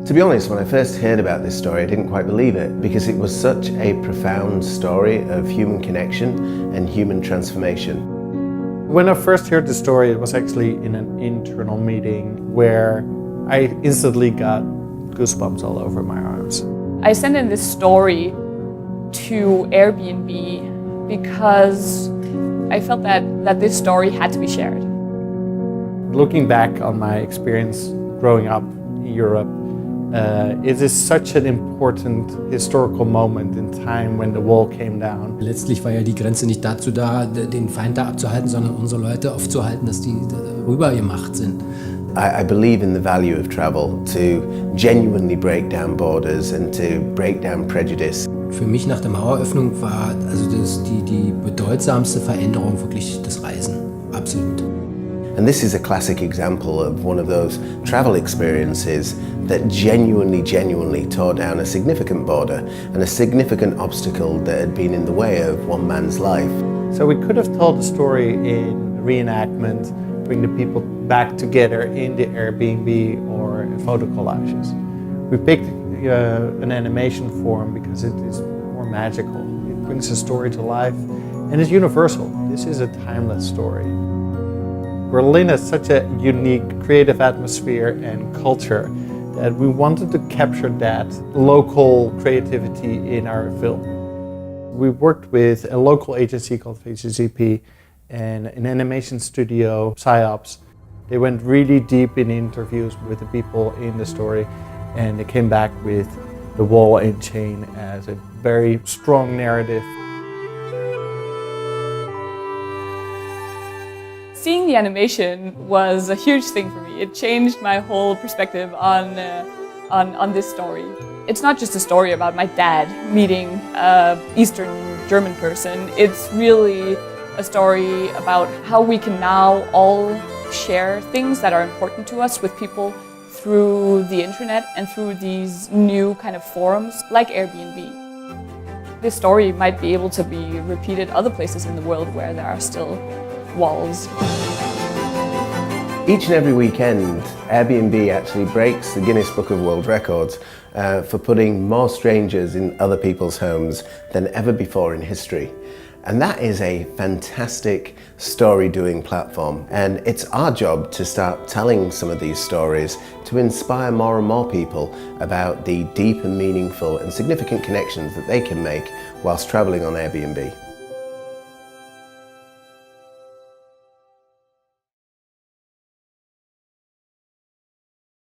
To be honest, when I first heard about this story, I didn't quite believe it because it was such a profound story of human connection and human transformation. When I first heard the story, it was actually in an internal meeting where I instantly got goosebumps all over my arms. I sent in this story to Airbnb because I felt that this story had to be shared. Looking back on my experience growing up in Europe, it is such an important historical moment in time when the wall came down. Letztlich war ja die Grenze nicht dazu da, den Feind da abzuhalten, sondern unsere Leute aufzuhalten, dass die rübergemacht sind. I believe in the value of travel to genuinely break down borders and to break down prejudice. Für mich nach der Maueröffnung war die bedeutsamste Veränderung wirklich das Reisen. Absolut. And this is a classic example of one of those travel experiences that genuinely tore down a significant border and a significant obstacle that had been in the way of one man's life. So we could have told the story in reenactment, bring the people back together in the Airbnb or in photo collages. We picked an animation form because it is more magical. It brings the story to life and it's universal. This is a timeless story. Berlin has such a unique creative atmosphere and culture that we wanted to capture that local creativity in our film. We worked with a local agency called VCCP and an animation studio, PsyOps. They went really deep in interviews with the people in the story and they came back with The Wall and Chain as a very strong narrative. Seeing the animation was a huge thing for me. It changed my whole perspective on this story. It's not just a story about my dad meeting an Eastern German person. It's really a story about how we can now all share things that are important to us with people through the internet and through these new kind of forums like Airbnb. This story might be able to be repeated other places in the world where there are still walls. Each and every weekend, Airbnb actually breaks the Guinness Book of World Records for putting more strangers in other people's homes than ever before in history. And that is a fantastic story-doing platform. And it's our job to start telling some of these stories to inspire more and more people about the deep and meaningful and significant connections that they can make whilst traveling on Airbnb.